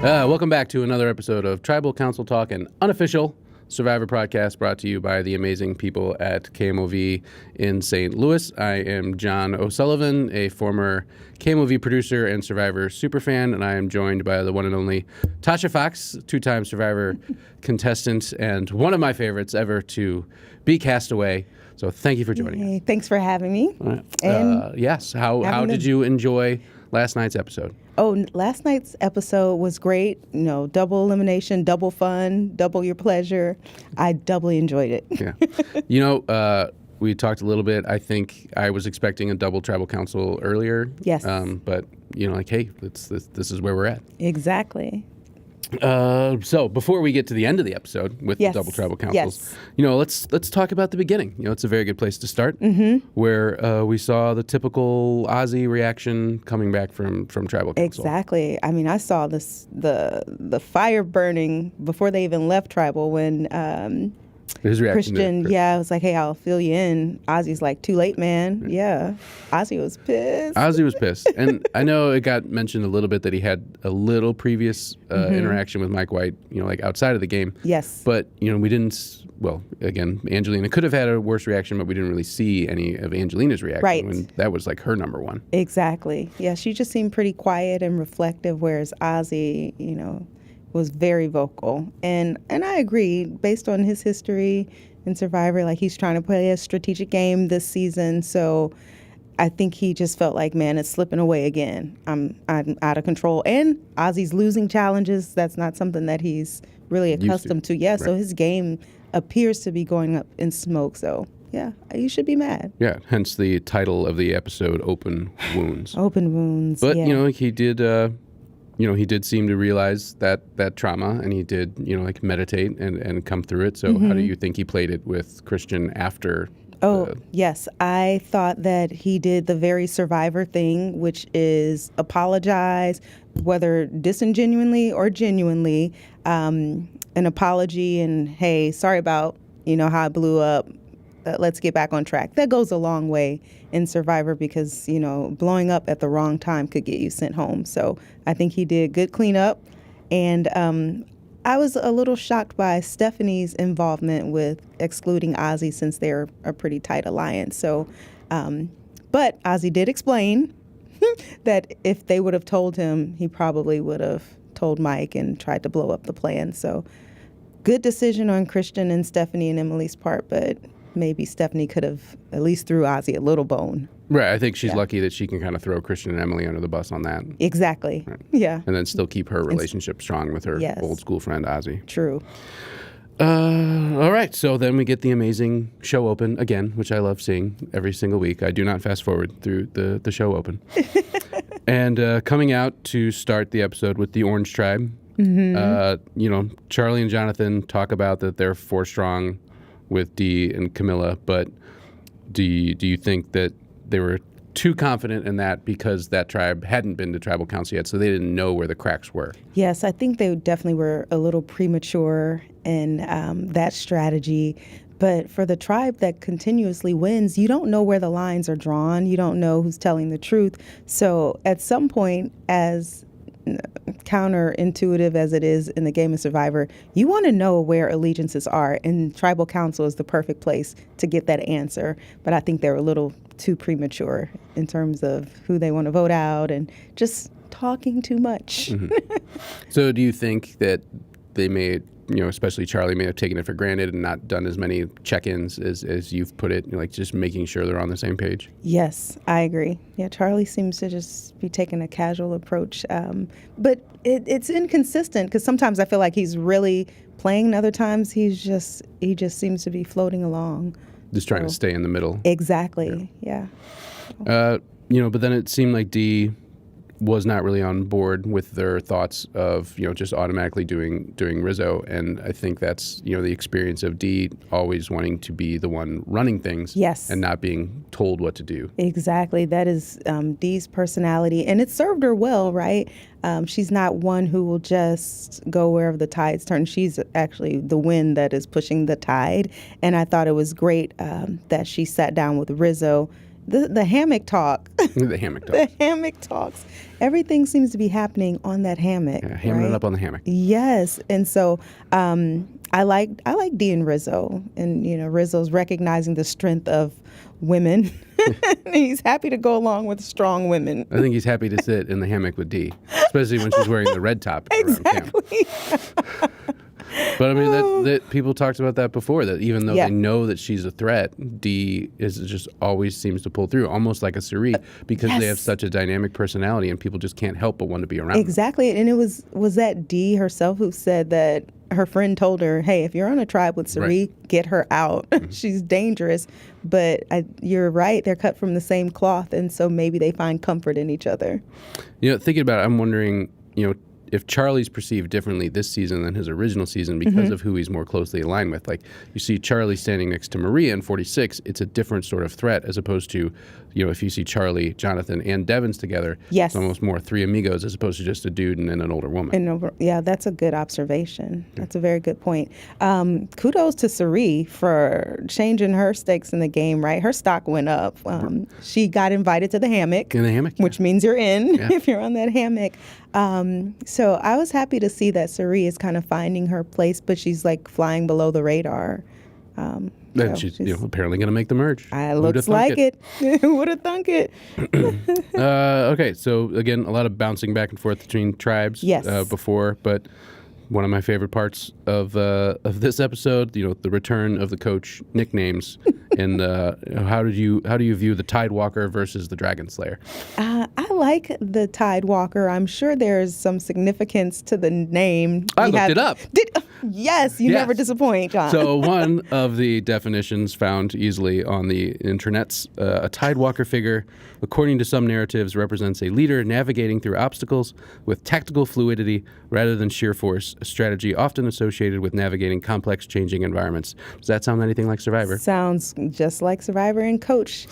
Welcome back to another episode of Tribal Council Talk, an unofficial Survivor podcast brought to you by the amazing people at KMOV in St. Louis. I am John O'Sullivan, a former KMOV producer and Survivor superfan, and I am joined by the one and only Tasha Fox, two-time Survivor contestant, and one of my favorites ever to be cast away. So thank you for joining us. Thanks for having me. Yes. How did you enjoy last night's episode? Oh, last night's episode was great. You know, double elimination, double fun, double your pleasure. I doubly enjoyed it. Yeah. We talked a little bit. I think I was expecting a double tribal council earlier. Yes. But, hey, this is where we're at. Exactly. So before we get to the end of the episode with the double tribal councils, let's talk about the beginning. It's a very good place to start, where we saw the typical Ozzy reaction coming back from tribal council. Exactly. I mean, I saw the fire burning before they even left tribal when his reaction Christian, I was like, hey, I'll fill you in. Ozzy's like, too late, man. Yeah. Ozzy was pissed. And I know it got mentioned a little bit that he had a little previous interaction with Mike White, outside of the game. Yes. But, we didn't, again, Angelina could have had a worse reaction, but we didn't really see any of Angelina's reaction. Right. When that was like her number one. Exactly. Yeah, she just seemed pretty quiet and reflective, whereas Ozzy, was very vocal. And I agree, based on his history in Survivor, like he's trying to play a strategic game this season. So I think he just felt like, man, it's slipping away again. I'm out of control. And Ozzy's losing challenges. That's not something that he's really accustomed to. Yeah, right. So his game appears to be going up in smoke. So yeah, you should be mad. Yeah, hence the title of the episode, Open Wounds. Open Wounds, but, he did... he did seem to realize that trauma, and he did, meditate and come through it. So how do you think he played it with Christian after? Yes. I thought that he did the very Survivor thing, which is apologize, whether disingenuinely or genuinely, an apology and, hey, sorry about, how I blew up. Let's get back on track. That goes a long way in Survivor because, blowing up at the wrong time could get you sent home. So I think he did good cleanup. And I was a little shocked by Stephanie's involvement with excluding Ozzy since they're a pretty tight alliance. So, but Ozzy did explain that if they would have told him, he probably would have told Mike and tried to blow up the plan. So good decision on Christian and Stephanie and Emily's part, but maybe Stephanie could have at least threw Ozzy a little bone. Right. I think she's lucky that she can kind of throw Christian and Emily under the bus on that. Exactly. Right. Yeah. And then still keep her relationship strong with her old school friend Ozzy. True. All right. So then we get the amazing show open again, which I love seeing every single week. I do not fast forward through the show open. And coming out to start the episode with the Orange Tribe. Charlie and Jonathan talk about that they're 4 strong with Dee and Camilla, but do you think that they were too confident in that because that tribe hadn't been to tribal council yet, so they didn't know where the cracks were? Yes, I think they definitely were a little premature in that strategy. But for the tribe that continuously wins, you don't know where the lines are drawn. You don't know who's telling the truth. So at some point, as counterintuitive as it is in the game of Survivor, you want to know where allegiances are, and tribal council is the perfect place to get that answer. But I think they're a little too premature in terms of who they want to vote out and just talking too much. So do you think that they may, especially Charlie, may have taken it for granted and not done as many check-ins as you've put it, just making sure they're on the same page? Yes, I agree. Yeah, Charlie seems to just be taking a casual approach. But it's inconsistent because sometimes I feel like he's really playing and other times he just seems to be floating along. Just trying to stay in the middle. Exactly, yeah. But then it seemed like Dee was not really on board with their thoughts of, just automatically doing Rizzo. And I think that's, the experience of Dee always wanting to be the one running things. Yes. And not being told what to do. Exactly. That is Dee's personality. And it served her well, right? She's not one who will just go wherever the tides turn. She's actually the wind that is pushing the tide. And I thought it was great that she sat down with Rizzo the hammock talk. The hammock The talk. hammock talks. Everything seems to be happening on that hammock. Yeah, hammering it up on the hammock. Yes, and so I like Dee and Rizzo, and Rizzo's recognizing the strength of women. He's happy to go along with strong women. I think he's happy to sit in the hammock with Dee, especially when she's wearing the red top around camp. Exactly. But I mean, that people talked about that before. That even though Yeah. they know that she's a threat, Dee is just always seems to pull through, almost like a Cerie, because they have Yes. such a dynamic personality, and people just can't help but want to be around them. Exactly, and it was that Dee herself who said that her friend told her, "Hey, if you're on a tribe with Cerie, get her out. She's dangerous." But you're right; they're cut from the same cloth, and so maybe they find comfort in each other. Thinking about it, I'm wondering, if Charlie's perceived differently this season than his original season because of who he's more closely aligned with. Like, you see Charlie standing next to Maria in 46, it's a different sort of threat as opposed to, if you see Charlie, Jonathan, and Devins together, Yes. it's almost more three amigos as opposed to just a dude and then an older woman. And that's a good observation. That's a very good point. Kudos to Cerie for changing her stakes in the game, right? Her stock went up. She got invited to the hammock. In the hammock? Which means you're in Yeah. if you're on that hammock. So I was happy to see that Cerie is kind of finding her place, but she's like flying below the radar. And So she's apparently going to make the merge. Looks like it. Who would have thunk it? Okay, so again, a lot of bouncing back and forth between tribes Yes. Before, but one of my favorite parts of this episode, the return of the coach nicknames, and how do you view the Tidewalker versus the Dragon Slayer? I like the Tidewalker. I'm sure there's some significance to the name. I looked it up. Yes, you Yes. never disappoint, John. So one of the definitions found easily on the internets, a Tidewalker figure, according to some narratives, represents a leader navigating through obstacles with tactical fluidity rather than sheer force, a strategy often associated with navigating complex, changing environments. Does that sound anything like Survivor? Sounds just like Survivor and Coach.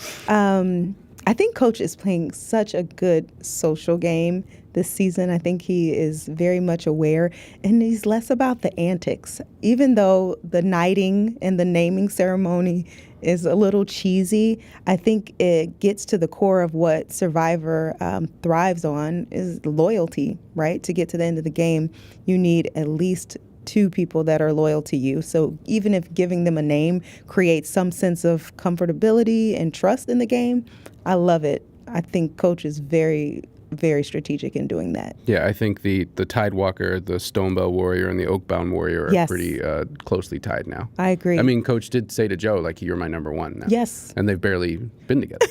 I think Coach is playing such a good social game this season. I think he is very much aware, and he's less about the antics. Even though the knighting and the naming ceremony is a little cheesy, I think it gets to the core of what Survivor thrives on is loyalty, right? To get to the end of the game, you need at least two people that are loyal to you. So even if giving them a name creates some sense of comfortability and trust in the game, I love it. I think Coach is very, very strategic in doing that. Yeah, I think the Tidewalker, the Stonebell Warrior, and the Oakbound Warrior are Yes. pretty closely tied now. I agree. I mean, Coach did say to Joe, like, you're my number one now. Yes. And they've barely been together.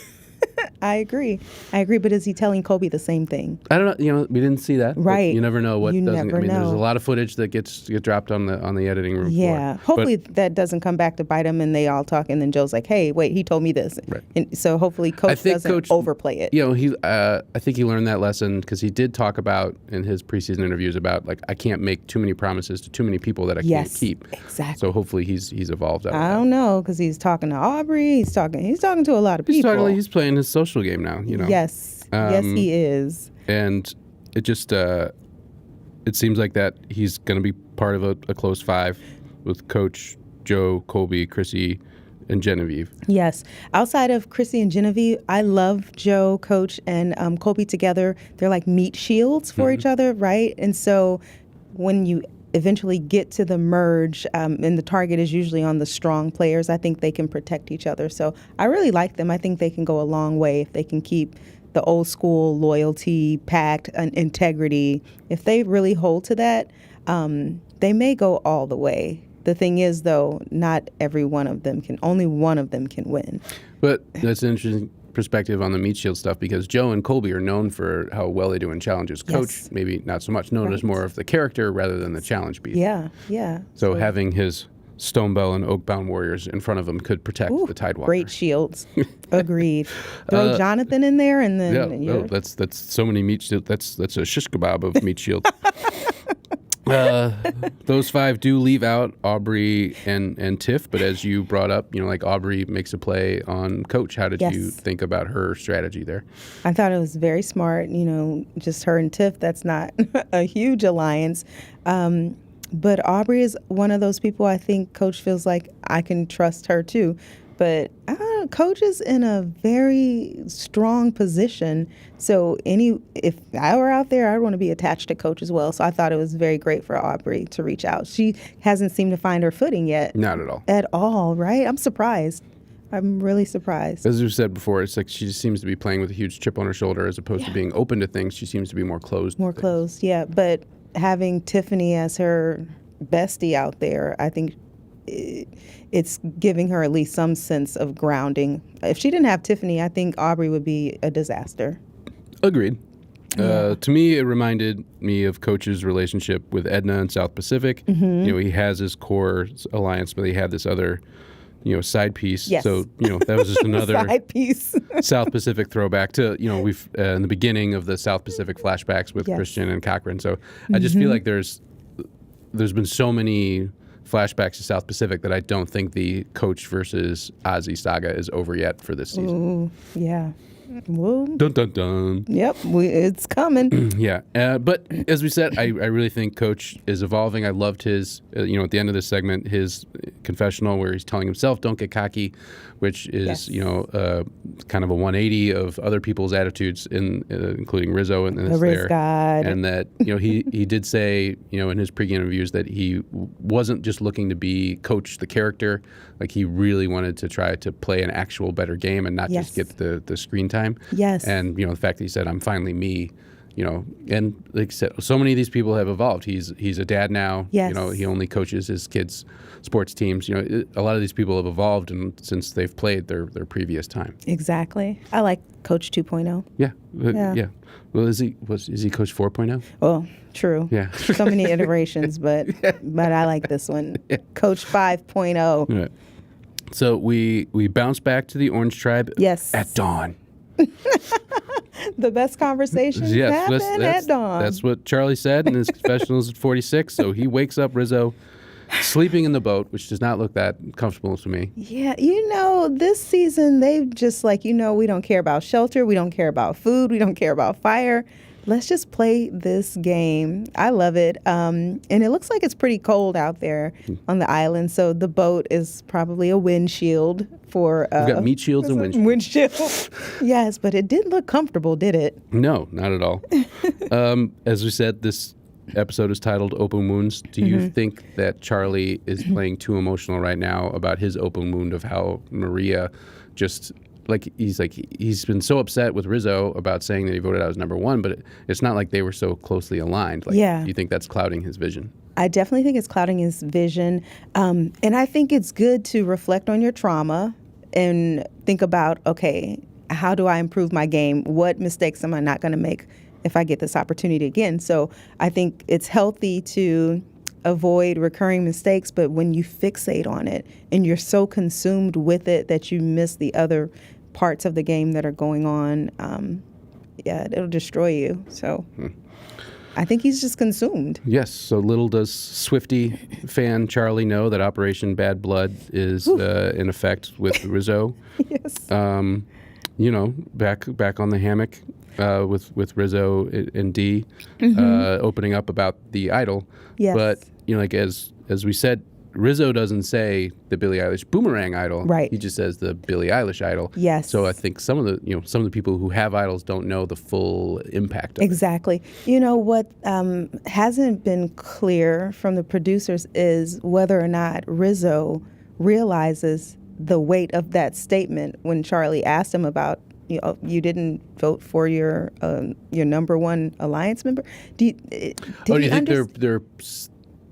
I agree. But is he telling Kobe the same thing? I don't know. We didn't see that. but Right. You never know what You doesn't. never I mean, there's a know. lot of footage that gets dropped on the editing room Yeah. floor. Hopefully that doesn't come back to bite him and they all talk and then Joe's like, hey, wait, he told me this. Right. And so hopefully I Coach think doesn't Coach overplay it. I think he learned that lesson because he did talk about in his preseason interviews about, like, I can't make too many promises to too many people that I can't Yes, keep. exactly. So hopefully he's evolved out of I that. don't know because he's talking to Aubrey. He's talking to a lot of people. He's playing his social game now. Yes. Yes, he is. And it just it seems like that he's going to be part of a close five with Coach, Joe, Colby, Chrissy, and Genevieve. Yes. Outside of Chrissy and Genevieve, I love Joe, Coach, and Colby together. They're like meat shields for each other, right? And so when you eventually get to the merge, and the target is usually on the strong players, I think they can protect each other. So I really like them. I think they can go a long way if they can keep the old school loyalty, pact, and integrity. If they really hold to that, they may go all the way. The thing is, though, not every one of them can. Only one of them can win. But that's an interesting perspective on the meat shield stuff because Joe and Colby are known for how well they do in challenges. Coach, Yes. maybe not so much, known as more of the character rather than the challenge beat. Yeah. So having his Stonebell and Oakbound Warriors in front of him could protect the Tidewalker. Great shields. Agreed. Throw Jonathan in there, and then Yeah, that's so many meat shield. That's a shish kebab of meat shield. Those five do leave out Aubrey and Tiff, but as you brought up, like Aubrey makes a play on Coach. How did you think about her strategy there? I thought it was very smart. Just her and Tiff. That's not a huge alliance. But Aubrey is one of those people I think Coach feels like I can trust her too. But I don't Coach is in a very strong position. So if I were out there, I'd want to be attached to Coach as well. So I thought it was very great for Aubrey to reach out. She hasn't seemed to find her footing yet. Not at all. At all, right? I'm surprised. I'm really surprised. As you said before, it's like she just seems to be playing with a huge chip on her shoulder as opposed to being open to things. She seems to be more closed. More closed, yeah. But having Tiffany as her bestie out there, I think it's giving her at least some sense of grounding. If she didn't have Tiffany, I think Aubrey would be a disaster. Agreed. Yeah. To me, it reminded me of Coach's relationship with Edna in South Pacific. He has his core alliance, but he had this other, side piece. Yes. So, that was just another side piece. South Pacific throwback to, we've in the beginning of the South Pacific flashbacks with Christian and Cochran. So I just feel like there's been so many flashbacks to South Pacific that I don't think the Coach versus Ozzy saga is over yet for this season. Ooh, yeah. Well, Dun, dun, dun. Yep, it's coming. Yeah. But as we said, I really think Coach is evolving. I loved his, at the end of this segment, his confessional where he's telling himself, don't get cocky, which is, kind of a 180 of other people's attitudes, including Rizzo and The Riz God. And that, he did say, in his pregame interviews that he wasn't just looking to be Coach the character. Like he really wanted to try to play an actual better game and not just get the screen time. Yes. And, the fact that he said, I'm finally me, and like I said, so many of these people have evolved. He's a dad now. Yes. He only coaches his kids' sports teams. A lot of these people have evolved since they've played their previous time. Exactly. I like Coach 2.0. Yeah. Yeah. Yeah. Well, is he Coach 4.0? Well, true. Yeah. So many iterations, but I like this one. Yeah. Coach 5.0. Right. So we bounce back to the Orange Tribe at dawn. The best conversations happen at dawn. That's what Charlie said in his confessionals at 46. So he wakes up Rizzo sleeping in the boat, which does not look that comfortable to me. Yeah, this season they've just we don't care about shelter, we don't care about food, we don't care about fire. Let's just play this game. I love it. And it looks like it's pretty cold out there on the island, so the boat is probably a windshield for... We've got meat shields and windshields. Yes, but it didn't look comfortable, did it? No, not at all. As we said, this episode is titled Open Wounds. Do you think that Charlie is playing too emotional right now about his open wound of how Maria just... he's been so upset with Rizzo about saying that he voted out as number one, but it's not like they were so closely aligned. Do you think that's clouding his vision? I definitely think it's clouding his vision. And I think it's good to reflect on your trauma and think about, okay, how do I improve my game? What mistakes am I not going to make if I get this opportunity again? So I think it's healthy to avoid recurring mistakes, but when you fixate on it and you're so consumed with it that you miss the other parts of the game that are going on, it'll destroy you. So I think he's just consumed. Yes. So little does Swiftie fan Charlie know that Operation Bad Blood is in effect with Rizzo. Yes. Back on the hammock with Rizzo and Dee opening up about the idol. Yes. But as we said, Rizzo doesn't say the Billie Eilish Boomerang idol. Right. He just says the Billie Eilish idol. Yes. So I think some of the people who have idols don't know the full impact of exactly. What hasn't been clear from the producers is whether or not Rizzo realizes the weight of that statement when Charlie asked him about you didn't vote for your number one alliance member. Do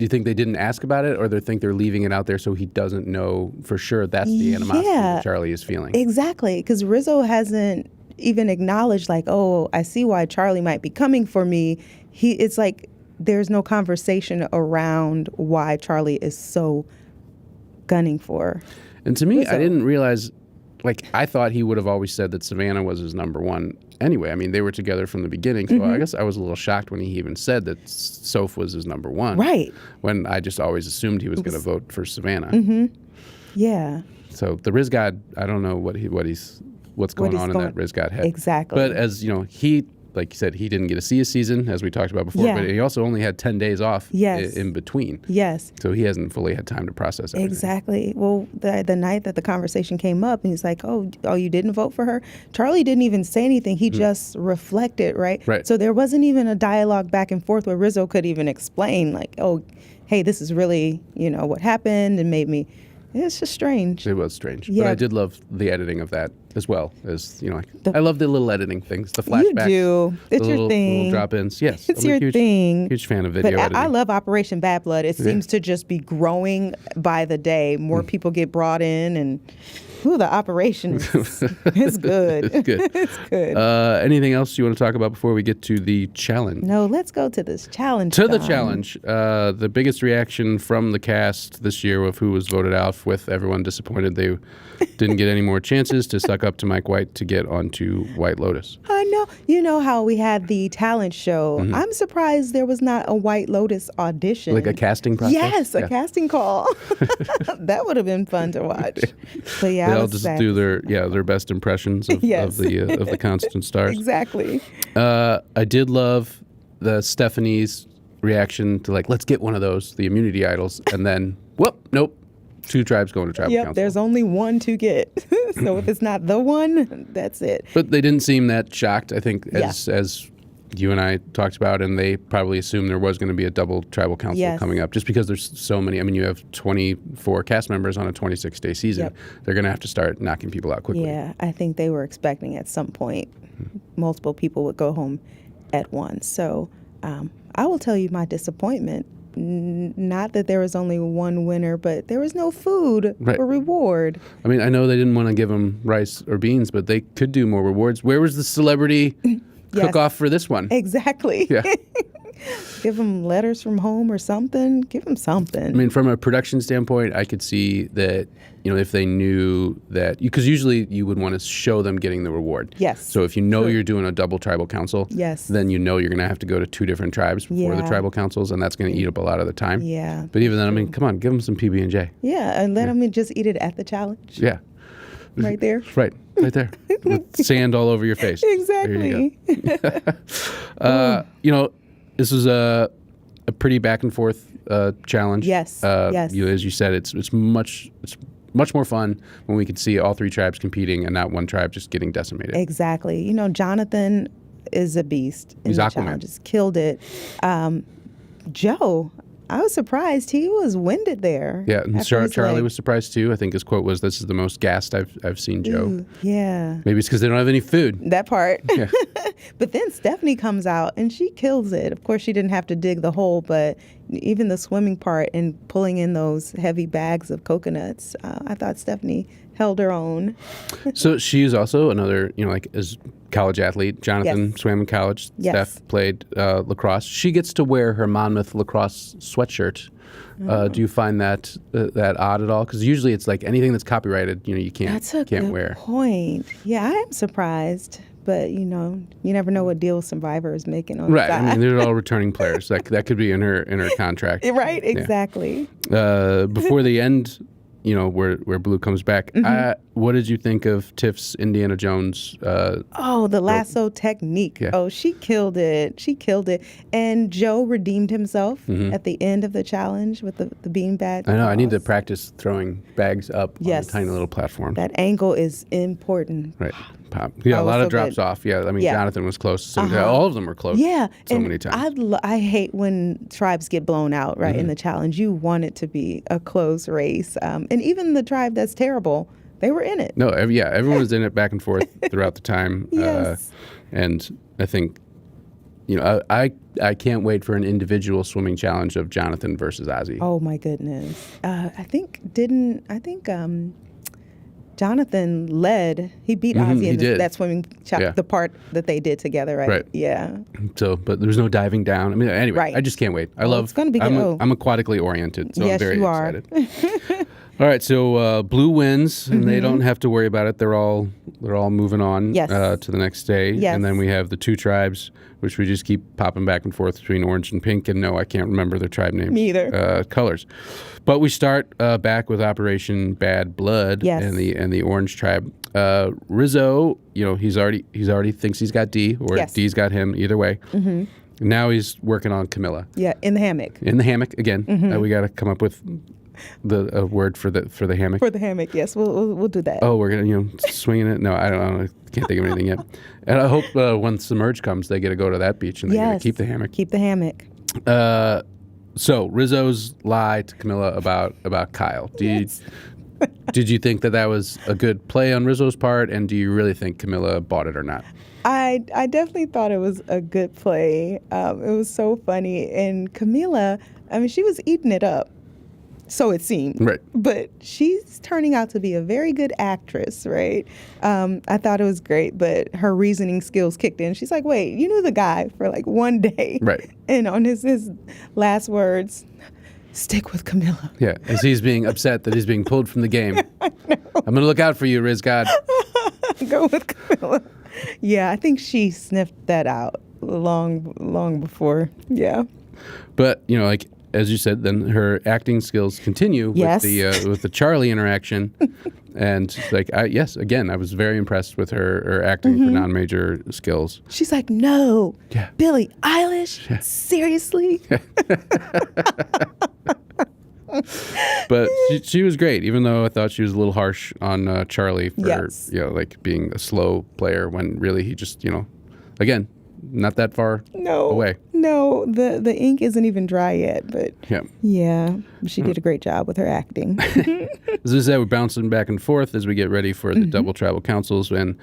you think they didn't ask about it, or they think they're leaving it out there so he doesn't know for sure that's the animosity that Charlie is feeling? Exactly, because Rizzo hasn't even acknowledged I see why Charlie might be coming for me. It's like there's no conversation around why Charlie is so gunning for. And to me, Rizzo. I didn't realize. I thought he would have always said that Savannah was his number one anyway. I mean, they were together from the beginning, so I guess I was a little shocked when he even said that Soph was his number one. Right. When I just always assumed he was going to vote for Savannah. Yeah. So the Riz God, I don't know what's going on in that Riz God head. Exactly. But as he like you said, he didn't get to see a season, as we talked about before, Yeah. but he also only had 10 days off Yes. in between. Yes. So he hasn't fully had time to process everything. Exactly. Well, the night that the conversation came up, and he's like, "Oh, you didn't vote for her?" Charlie didn't even say anything. He just reflected, right? Right. So there wasn't even a dialogue back and forth where Rizzo could even explain, like, "Oh, hey, this is really, what happened and made me." It's just strange. It was strange. Yeah. But I did love the editing of that as well. As I love the little editing things, the You flashbacks. do. It's the your little, thing. Little drop-ins. Yes. It's I'm a your huge, thing. Huge fan of But video editing. I love Operation Bad Blood. It seems to just be growing by the day. More people get brought in, and the operation is good. It's good. It's good. Anything else you want to talk about before we get to the challenge? No, let's go to this challenge. To the Don. challenge. The biggest reaction from the cast this year of who was voted out, with everyone disappointed they didn't get any more chances to suck up to Mike White to get onto White Lotus. I know. You know how we had the talent show. I'm surprised there was not a White Lotus audition. Like a casting process? Yes, a Yeah. casting call. That would have been fun to watch. But yeah, They I all was just sad. do their best impressions of, Yes. of the constant stars. Exactly. I did love the Stephanie's reaction to let's get one of those, the immunity idols, and then nope, 2 tribes going to tribal Yep, council. there's only one to get. So if it's not the one, that's it. But they didn't seem that shocked, I think, as you and I talked about, and they probably assumed there was going to be a double tribal council Yes. coming up, just because there's so many. I mean, you have 24 cast members on a 26-day season. Yep. They're going to have to start knocking people out quickly. Yeah, I think they were expecting at some point multiple people would go home at once. So I will tell you my disappointment. Not that there was only one winner, but there was no food or reward. I mean, I know they didn't want to give them rice or beans, but they could do more rewards. Where was the celebrity cook-off for this one? Exactly. Yeah. Give them letters from home or something. Give them something. I mean, from a production standpoint, I could see that, if they knew that, because usually you would want to show them getting the reward. Yes. So if you know you're doing a double tribal council, Yes. then you're going to have to go to 2 different tribes before the Yeah. tribal councils, and that's going to eat up a lot of the time. Yeah. But even then, I mean, come on, give them some PB&J. Yeah, and let them just eat it at the challenge. Yeah. Right there. Right there. With sand all over your face. Exactly. There you go. This was a pretty back and forth challenge. Yes. Yes. As you said, it's much more fun when we can see all 3 tribes competing and not one tribe just getting decimated. Exactly. Jonathan is a beast in He's the Aquaman. challenges. Killed it. Joe, I was surprised he was winded there. Yeah, and after his Charlie leg. was surprised too. I think his quote was, "This is the most gassed I've seen Joe." Ooh, yeah. Maybe it's because they don't have any food. That part. Yeah. But then Stephanie comes out and she kills it. Of course, she didn't have to dig the hole, but even the swimming part and pulling in those heavy bags of coconuts, I thought Stephanie held her own. So she is also another, as college athlete. Jonathan Yes. swam in college. Yes. Steph played lacrosse. She gets to wear her Monmouth lacrosse sweatshirt. Do you find that odd at all? Because usually it's like anything that's copyrighted, you can't That's a can't good wear. point. Yeah, I am surprised. But, you never know what deal Survivor is making on Right. the side. I mean, they're all returning players. That could be in her contract. Right, exactly. Before the end, where Blue comes back. Mm-hmm. What did you think of Tiff's Indiana Jones? The lasso technique. Yeah. Oh, she killed it. She killed it. And Joe redeemed himself at the end of the challenge with the beanbag. I know. I need to toss. practice throwing bags up on Yes. a tiny little platform. That angle is important. Right. Pop. Yeah, a Oh, lot so of drops good. off. Yeah, I mean, Yeah. Jonathan was close. All of them were close. Yeah, So and many times. I hate when tribes get blown out, right, Mm-hmm. in the challenge. You want it to be a close race. And even the tribe that's terrible, they were in it. No, everyone was in it back and forth throughout the time. Yes. And I think, I can't wait for an individual swimming challenge of Jonathan versus Ozzy. Oh, my goodness. I think Jonathan led. He beat Ozzy he in did. that swimming Yeah. the part that they did together, right? Right. Yeah. So, but there was no diving down. I mean, anyway, Right. I just can't wait. I Oh, love. it's gonna be good. I'm aquatically oriented, so Yes, I'm very you are. excited. All right, so Blue wins, and they don't have to worry about it. They're all moving on Yes. To the next day. Yes. And then we have the two tribes, which we just keep popping back and forth between orange and pink. And no, I can't remember their tribe names. Me either. Colors. But we start back with Operation Bad Blood Yes. and the orange tribe. Rizzo, he's already thinks he's got D, or Yes. D's got him. Either way. Mm-hmm. Now he's working on Camilla. Yeah, in the hammock. In the hammock again. We got to come up with a word for the hammock. For the hammock, yes, we'll do that. Oh, we're gonna swinging it. No, I don't. I can't think of anything yet. And I hope once the merge comes, they get to go to that beach and they get to keep the hammock. Keep the hammock. So Rizzo's lie to Camilla about Kyle. Did you think that was a good play on Rizzo's part, and do you really think Camilla bought it or not? I definitely thought it was a good play. It was so funny, and Camilla, I mean, she was eating it up. So it seemed. Right. But she's turning out to be a very good actress, right? I thought it was great, but her reasoning skills kicked in. She's like, wait, you knew the guy for like one day. Right. And on his last words, stick with Camilla. Yeah, as he's being upset that he's being pulled from the game. I know. I'm going to look out for you, Riz God. Go with Camilla. Yeah, I think she sniffed that out long before. Yeah. But, as you said, then her acting skills continue Yes. with the Charlie interaction, and I was very impressed with her acting for non-major skills. She's like, no, Yeah. Billie Eilish, seriously? But she was great, even though I thought she was a little harsh on Charlie for Yes. being a slow player when really he just again, not that far away. No, the ink isn't even dry yet, but yeah, she did a great job with her acting. As I said, we're bouncing back and forth as we get ready for the double tribal councils, and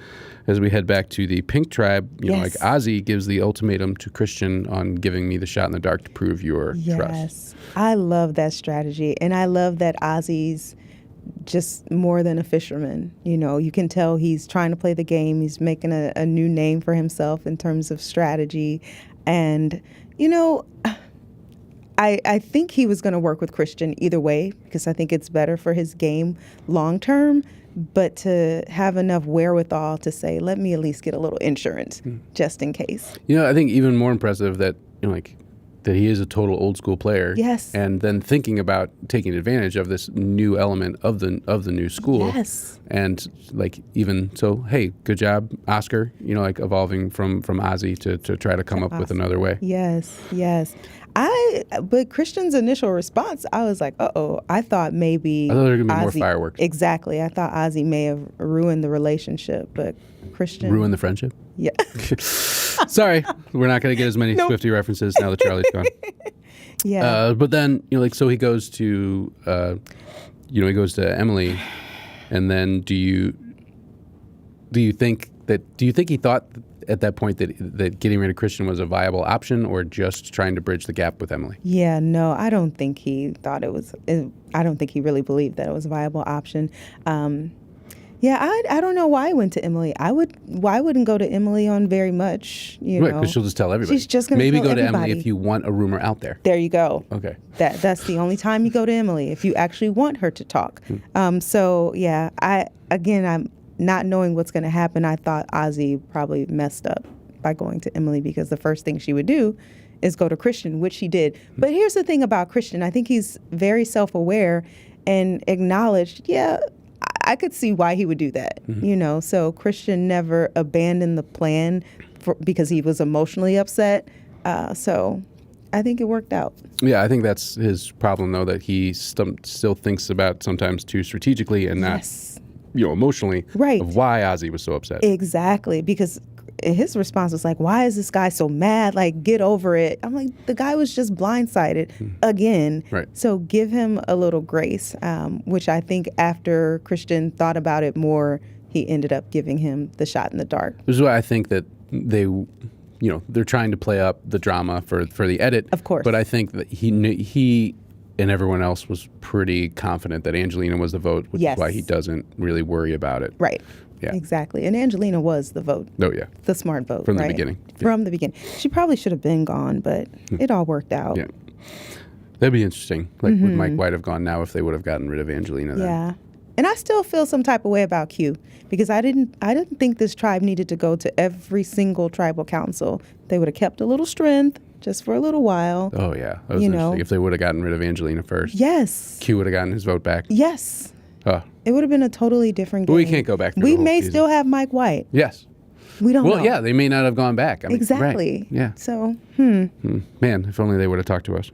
as we head back to the pink tribe, Yes. Ozzy gives the ultimatum to Christian on giving me the shot in the dark to prove your trust. Yes, I love that strategy, and I love that Ozzy's just more than a fisherman. You can tell he's trying to play the game. He's making a new name for himself in terms of strategy. And, I think he was going to work with Christian either way, because I think it's better for his game long term. But to have enough wherewithal to say, let me at least get a little insurance just in case. I think even more impressive that, that he is a total old school player. Yes. And then thinking about taking advantage of this new element of the new school. Yes. And even so, hey, good job, Oscar, evolving from Ozzy to try to come up with another way. Yes. But Christian's initial response, I was like, uh-oh, I thought maybe I thought there were going to be more Ozzy- fireworks. Exactly. I thought Ozzy may have ruined the relationship, but Christian... Ruin the friendship? Yeah. Sorry, we're not going to get as many Swiftie references now that Charlie's gone. Yeah. But then, so he goes to, Emily, and then do you think he thought at that point that getting rid of Christian was a viable option, or just trying to bridge the gap with Emily? Yeah, no, I don't think he thought it was, I don't think he really believed that it was a viable option. I don't know why I went to Emily. I wouldn't go to Emily on very much, Right, because she'll just tell everybody. She's just going to maybe tell go to everybody. Emily if you want a rumor out there. There you go. Okay. That's the only time you go to Emily, if you actually want her to talk. I'm not knowing what's going to happen. I thought Ozzy probably messed up by going to Emily, because the first thing she would do is go to Christian, which she did. But here's the thing about Christian. I think he's very self-aware and acknowledged, I could see why he would do that, So Christian never abandoned the plan because he was emotionally upset. So I think it worked out. Yeah, I think that's his problem, though, that he still thinks about sometimes too strategically and not, emotionally, right, of why Ozzy was so upset. Exactly, because his response was like, why is this guy so mad? Like, get over it. I'm like, the guy was just blindsided again. Right. So give him a little grace, which I think after Christian thought about it more, he ended up giving him the shot in the dark. This is why I think that they're trying to play up the drama for the edit. Of course. But I think that he and everyone else was pretty confident that Angelina was the vote, which is why he doesn't really worry about it. Right. Yeah. Exactly. And Angelina was the vote. Oh, yeah. The smart vote. From the right? beginning. From the beginning. She probably should have been gone, but it all worked out. Yeah. That'd be interesting. Like, would Mike White have gone now if they would have gotten rid of Angelina then? Yeah. And I still feel some type of way about Q because I didn't think this tribe needed to go to every single tribal council. They would have kept a little strength just for a little while. Oh, yeah. That was interesting. If they would have gotten rid of Angelina first. Yes. Q would have gotten his vote back. Yes. Oh. It would have been a totally different game. But we can't go back through We the whole may season. still have Mike White. Yes. We don't know. Well, yeah, they may not have gone back. I mean, exactly. Right. Yeah. So, Man, if only they would have talked to us.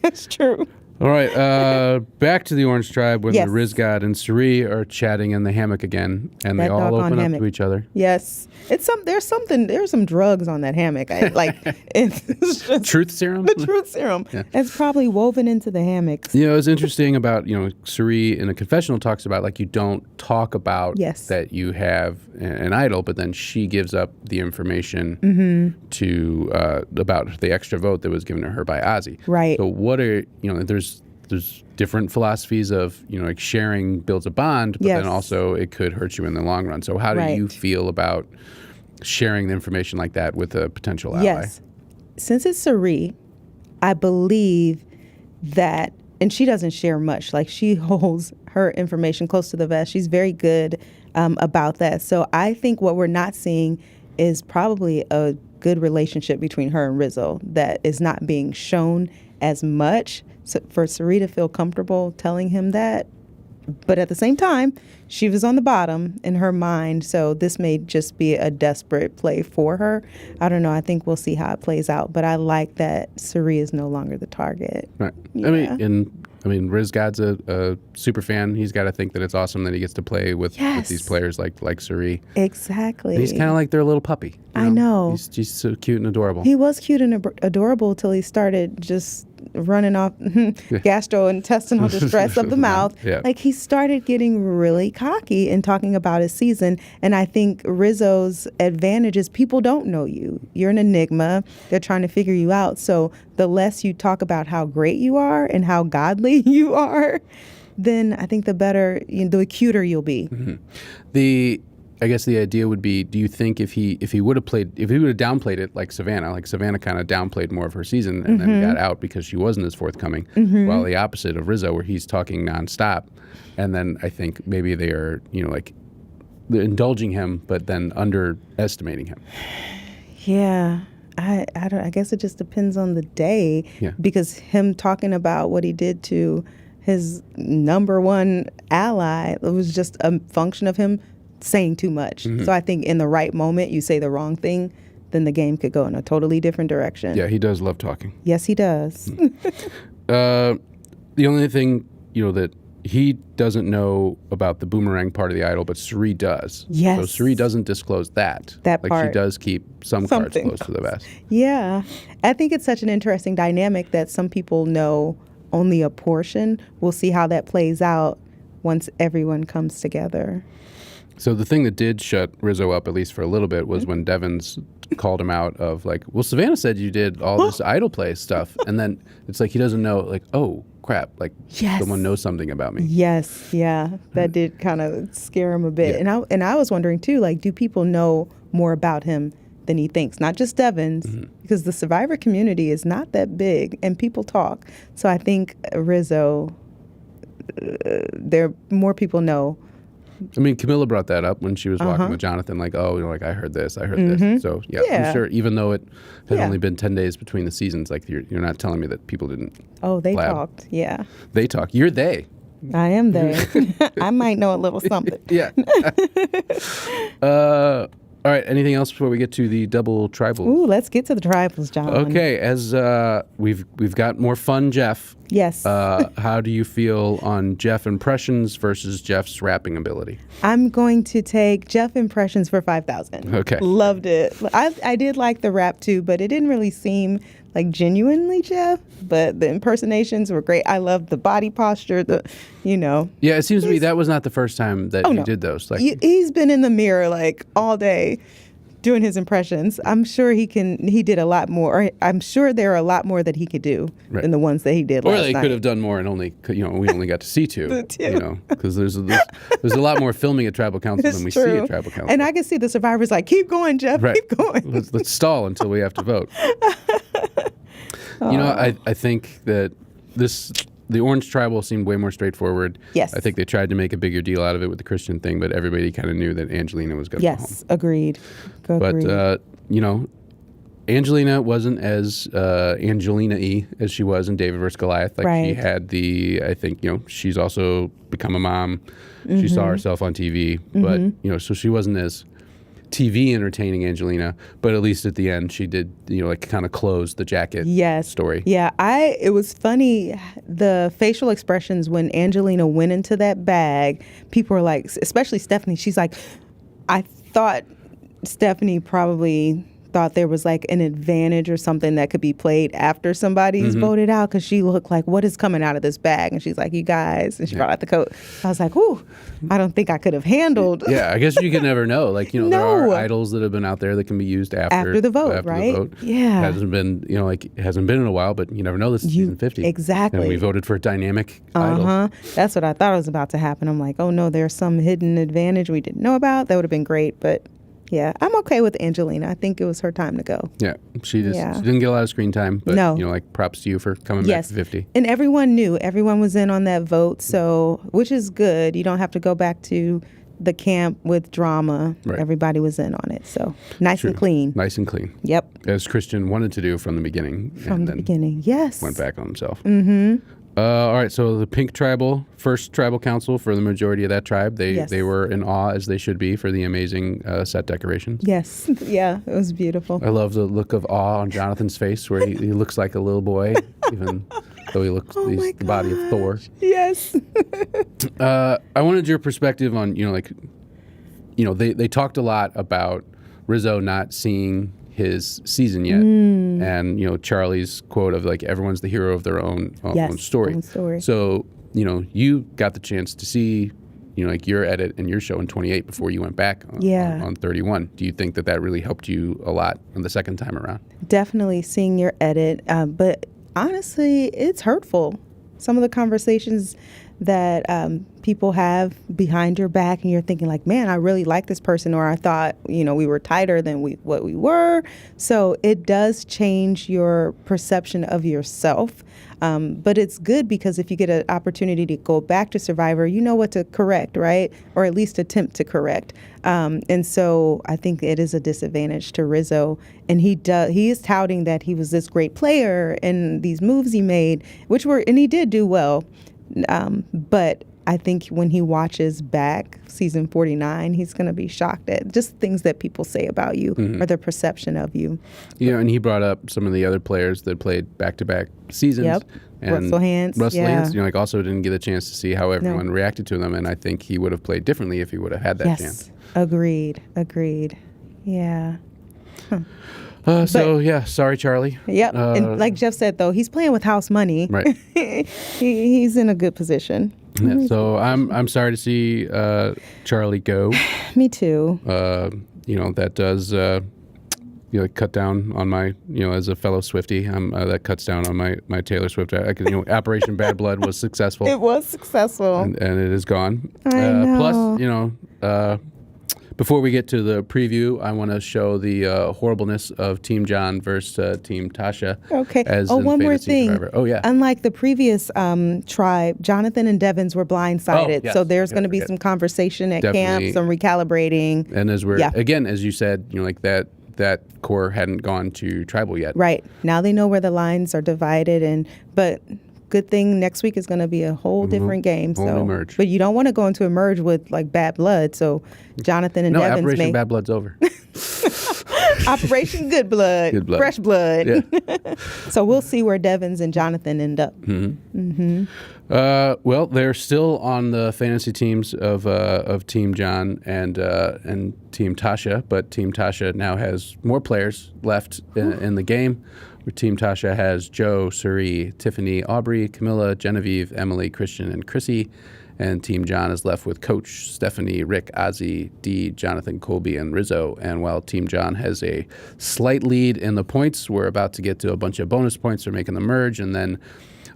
That's true. All right, back to the Orange Tribe when Yes. the Riz God and Suri are chatting in the hammock again, and they That all doggone open up hammock. to each other. Yes. There's some drugs on that hammock. It's just Truth serum? the truth serum. Yeah. It's probably woven into the hammocks. You know, it's interesting about, Suri in a confessional talks about, like, you don't talk about Yes. that you have an idol, but then she gives up the information to about the extra vote that was given to her by Ozzy. Right. So what are, there's different philosophies of, like sharing builds a bond, but Yes. then also it could hurt you in the long run. So how do you Right. feel about sharing the information like that with a potential ally? Yes. Since it's Suri, I believe that, and she doesn't share much. Like, she holds her information close to the vest. She's very good about that. So I think what we're not seeing is probably a good relationship between her and Rizzo that is not being shown as much. So for Suri to feel comfortable telling him that, but at the same time, she was on the bottom in her mind, so this may just be a desperate play for her. I don't know. I think we'll see how it plays out, but I like that Suri is no longer the target. Right. Yeah. I mean, Riz God's a super fan. He's got to think that it's awesome that he gets to play with these players like Suri. Exactly. And he's kind of like their little puppy. I know. He's so cute and adorable. He was cute and adorable till he started just running off gastrointestinal distress of the mouth. Yeah. Like, he started getting really cocky and talking about his season. And I think Rizzo's advantage is people don't know you. You're an enigma. They're trying to figure you out. So the less you talk about how great you are and how godly you are, then I think the better, the cuter you'll be. Mm-hmm. I guess the idea would be, do you think if he would have downplayed it like Savannah kind of downplayed more of her season and then got out because she wasn't as forthcoming, while the opposite of Rizzo, where he's talking nonstop, and then I think maybe they are, like, they're indulging him, but then underestimating him. Yeah. I guess it just depends on the day, because him talking about what he did to his number one ally, it was just a function of him saying too much. So I think in the right moment, you say the wrong thing, then the game could go in a totally different direction. Yeah, he does love talking. Yes, he does. The only thing, that he doesn't know about the boomerang part of the idol, but Suri does. Yes. So Suri doesn't disclose that. That like part. She does keep some cards close to the vest. Yeah. I think it's such an interesting dynamic that some people know only a portion. We'll see how that plays out once everyone comes together. So the thing that did shut Rizzo up, at least for a little bit, was when Devins called him out of, like, well, Savannah said you did all this idol play stuff. And then it's like he doesn't know, like, oh, crap, like, someone knows something about me. Yes, yeah. That did kind of scare him a bit. Yeah. And I was wondering, too, like, do people know more about him than he thinks? Not just Devins, because the Survivor community is not that big, and people talk. So I think Rizzo, more people know. I mean, Camilla brought that up when she was walking with Jonathan, like, oh, like, I heard this. So, I'm sure, even though it had only been 10 days between the seasons, like, you're not telling me that people didn't they blab. talked, yeah. They talk. You're they. I am they. I might know a little something. Yeah. All right, anything else before we get to the double tribal? Ooh, let's get to the tribals, John. Okay, as we've got more fun Jeff. Yes. How do you feel on Jeff impressions versus Jeff's rapping ability? I'm going to take Jeff impressions for 5,000. Okay. Loved it. I did like the rap too, but it didn't really seem like genuinely Jeff, but the impersonations were great. I loved the body posture, Yeah, it seems to me that was not the first time that he did those. Like, he's been in the mirror like all day doing his impressions. I'm sure he did a lot more. I'm sure there are a lot more that he could do than the ones that he did last night. Or they could have done more and we only got to see two. Because there's a lot more filming at Tribal Council than we see at Tribal Council. And I can see the survivors like, keep going, Jeff, keep going. Let's stall until we have to vote. I think that the Orange Tribal seemed way more straightforward. Yes. I think they tried to make a bigger deal out of it with the Christian thing, but everybody kind of knew that Angelina was going to go home. Yes, agreed. But, Angelina wasn't as Angelina-y as she was in David vs. Goliath. Like she had I think, she's also become a mom. She saw herself on TV, but, so she wasn't as TV entertaining Angelina, but at least at the end she did, kind of close the jacket story. Yeah, it was funny, the facial expressions when Angelina went into that bag. People were like, especially Stephanie, she's like, I thought Stephanie probably thought there was like an advantage or something that could be played after somebody's voted out, because she looked like, what is coming out of this bag? And she's like, you guys, and she brought out the coat. I was like, whew, I don't think I could have handled. Yeah, I guess you can never know. Like, there are idols that have been out there that can be used after the vote, right? The vote. Yeah. It hasn't been, it hasn't been in a while, but you never know. This is season 50. Exactly. And we voted for a dynamic idol. That's what I thought was about to happen. I'm like, oh no, there's some hidden advantage we didn't know about. That would have been great, but yeah, I'm okay with Angelina. I think it was her time to go. Yeah, she didn't get a lot of screen time, but props to you for coming back to 50. And everyone knew. Everyone was in on that vote, so which is good. You don't have to go back to the camp with drama. Right. Everybody was in on it, so nice and clean. Nice and clean. Yep. As Christian wanted to do from the beginning. Yes. Went back on himself. Mm-hmm. All right, so the Pink Tribal, first tribal council for the majority of that tribe, they were in awe, as they should be, for the amazing set decorations. Yes, yeah, it was beautiful. I love the look of awe on Jonathan's face, where he looks like a little boy, even though he's the body of Thor. Yes. I wanted your perspective on, they talked a lot about Rizzo not seeing his season yet, and Charlie's quote of like, everyone's the hero of their own story. So you got the chance to see your edit and your show in 28 before you went back on 31. Do you think that really helped you a lot on the second time around? Definitely seeing your edit, but honestly, it's hurtful. Some of the conversations that people have behind your back, and you're thinking like, man, I really like this person, or I thought, we were tighter than what we were. So it does change your perception of yourself. But it's good, because if you get an opportunity to go back to Survivor, you know what to correct, right? Or at least attempt to correct. And so I think it is a disadvantage to Rizzo. And he is touting that he was this great player and these moves he made, and he did do well. But I think when he watches back season 49, he's going to be shocked at just things that people say about you or their perception of you. And he brought up some of the other players that played back-to-back seasons. Yep. And Russell Hantz, also didn't get a chance to see how everyone reacted to them. And I think he would have played differently if he would have had that chance. Agreed. Yeah. Sorry, Charlie. Yep. And like Jeff said, though, he's playing with house money. Right. He's in a good position. Yeah, so I'm sorry to see Charlie go. Me too. That does cut down on my as a fellow Swiftie. That cuts down on my Taylor Swift. Operation Bad Blood was successful. It was successful, and it is gone. I know. Plus, before we get to the preview, I want to show the horribleness of Team John versus Team Tasha. Okay. One more thing. Survivor. Oh, yeah. Unlike the previous tribe, Jonathan and Devins were blindsided. So there's going to be some conversation at camp, some recalibrating. And as again, as you said, that core hadn't gone to tribal yet. Right. Now they know where the lines are divided, but good thing next week is going to be a whole different game. So, merge. But you don't want to go into a merge with like bad blood. So Jonathan and Devins Operation Bad Blood's over. Operation Good Blood. Fresh blood. Yeah. So we'll see where Devins and Jonathan end up. Well, they're still on the fantasy teams of Team John and Team Tasha, but Team Tasha now has more players left in the game. Where Team Tasha has Joe, Suri, Tiffany, Aubrey, Camilla, Genevieve, Emily, Christian, and Chrissy. And Team John is left with Coach, Stephanie, Rick, Ozzy, Dee, Jonathan, Colby, and Rizzo. And while Team John has a slight lead in the points, we're about to get to a bunch of bonus points for making the merge, and then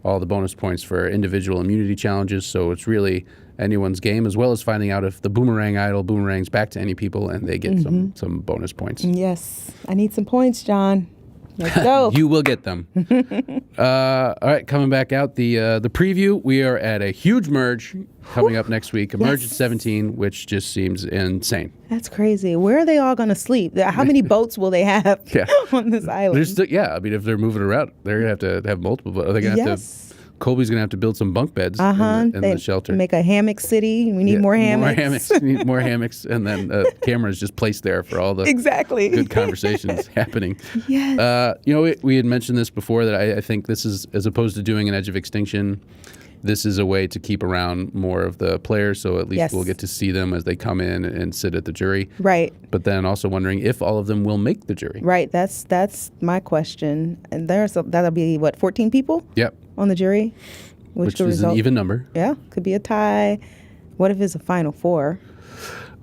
all the bonus points for individual immunity challenges. So it's really anyone's game, as well as finding out if the boomerang idol boomerangs back to any people and they get some bonus points. Yes. I need some points, John. Let's go. You will get them. All right, coming back out, the preview, we are at a huge merge coming up next week. A merge at 17, which just seems insane. That's crazy. Where are they all going to sleep? How many boats will they have on this island? I mean, if they're moving around, they're going to have multiple. They're going to have to. Colby's going to have to build some bunk beds in the shelter. Make a hammock city. We need more hammocks. More hammocks. We need more hammocks. And then cameras just placed there for all the good conversations happening. Yes. We had mentioned this before that I think this is, as opposed to doing an Edge of Extinction, this is a way to keep around more of the players, so at least we'll get to see them as they come in and sit at the jury. Right. But then also wondering if all of them will make the jury. Right. That's my question. And that'll be, 14 people? Yep. On the jury? Which is an even number. Yeah. Could be a tie. What if it's a final four?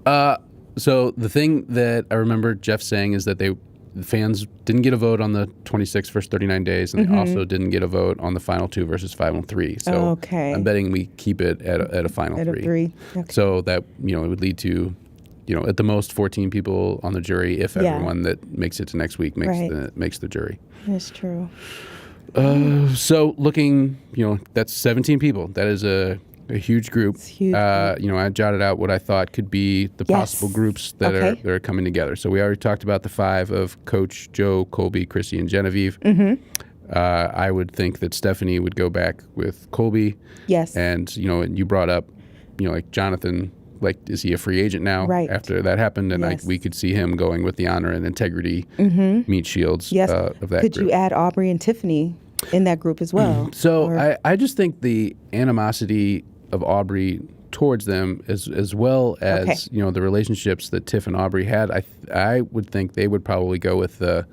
So the thing that I remember Jeff saying is that the fans didn't get a vote on the 26 versus 39 days, and they also didn't get a vote on the final two versus final three. So I'm betting we keep it at a final three. At a three. Okay. So that it would lead to, at the most 14 people on the jury if everyone that makes it to next week makes the jury. That's true. So looking, that's 17 people. That is a huge group. It's huge. I jotted out what I thought could be the possible groups that are coming together. So we already talked about the five of Coach, Joe, Colby, Chrissy, and Genevieve. Mm-hmm. I would think that Stephanie would go back with Colby. Yes. And, you brought up, like Jonathan, is he a free agent now? Right. After that happened, and we could see him going with the honor and integrity meat shields of that Could group. you add Aubrey and Tiffany in that group as well? So I just think the animosity of Aubrey towards them, as well as the relationships that Tiff and Aubrey had, I would think they would probably go with the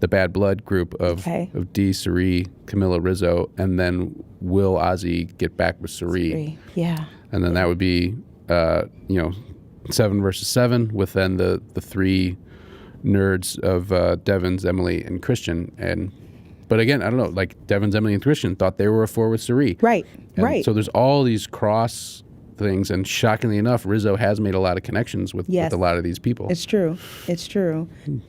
bad blood group of Dee, Sari, Camilla, Rizzo, and then will Ozzy get back with Sari? Yeah. And then that would be 7 versus 7 with then the three nerds of Devins, Emily, and Christian. But again, I don't know, Devins, Emily, and Christian thought they were a 4 with Sari. Right. So there's all these cross things, and shockingly enough, Rizzo has made a lot of connections with a lot of these people. It's true.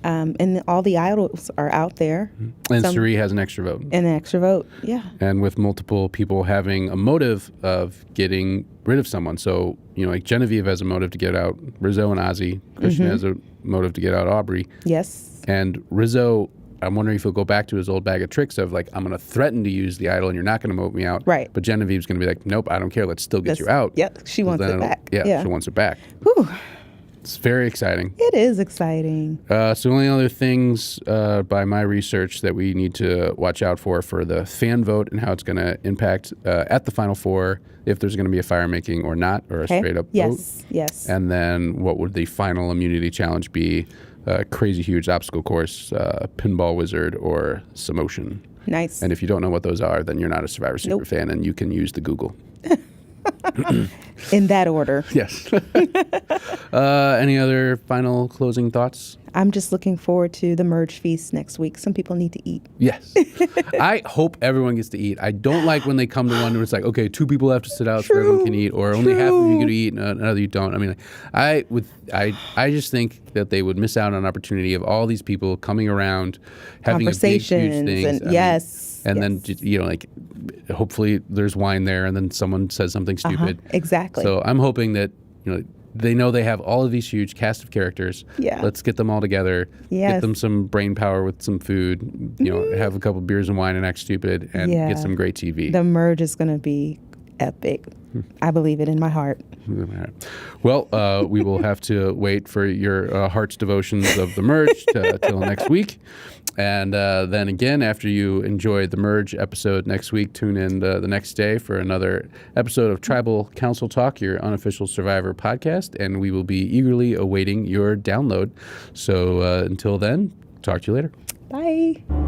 And all the idols are out there. And Sari has an extra vote. Yeah. And with multiple people having a motive of getting rid of someone. So, Genevieve has a motive to get out Rizzo and Ozzy. Christian has a motive to get out Aubrey. Yes. And Rizzo, I'm wondering if he'll go back to his old bag of tricks of I'm going to threaten to use the idol and you're not going to vote me out. Right. But Genevieve's going to be like, nope, I don't care. Let's still get you out. Yep. She wants it back. Yeah, she wants it back. Whew. It's very exciting. It is exciting. So only other things by my research that we need to watch out for the fan vote and how it's going to impact at the Final Four, if there's going to be a fire making or not, or a straight up vote. Yes. And then what would the final immunity challenge be? Crazy huge obstacle course, pinball wizard, or Samotion. Nice. And if you don't know what those are, then you're not a Survivor Secret fan, and you can use the Google. In that order. Yes. Any other final closing thoughts? I'm just looking forward to the merge feast next week. Some people need to eat. Yes. I hope everyone gets to eat. I don't like when they come to one where it's like, okay, 2 people have to sit out so everyone can eat, or only half of you get to eat and another you don't. I mean, I just think that they would miss out on an opportunity of all these people coming around, having a big, huge thing. And then, hopefully there's wine there and then someone says something stupid. Exactly. So I'm hoping that, they know they have all of these huge cast of characters. Yeah. Let's get them all together. Yes. Get them some brain power with some food. Have a couple beers and wine and act stupid and get some great TV. The merge is going to be epic. I believe it in my heart. Well, we will have to wait for your heart's devotions of the merge till next week. And then again, after you enjoy the merge episode next week, tune in the next day for another episode of Tribal Council Talk, your unofficial Survivor podcast. And we will be eagerly awaiting your download. So until then, talk to you later. Bye.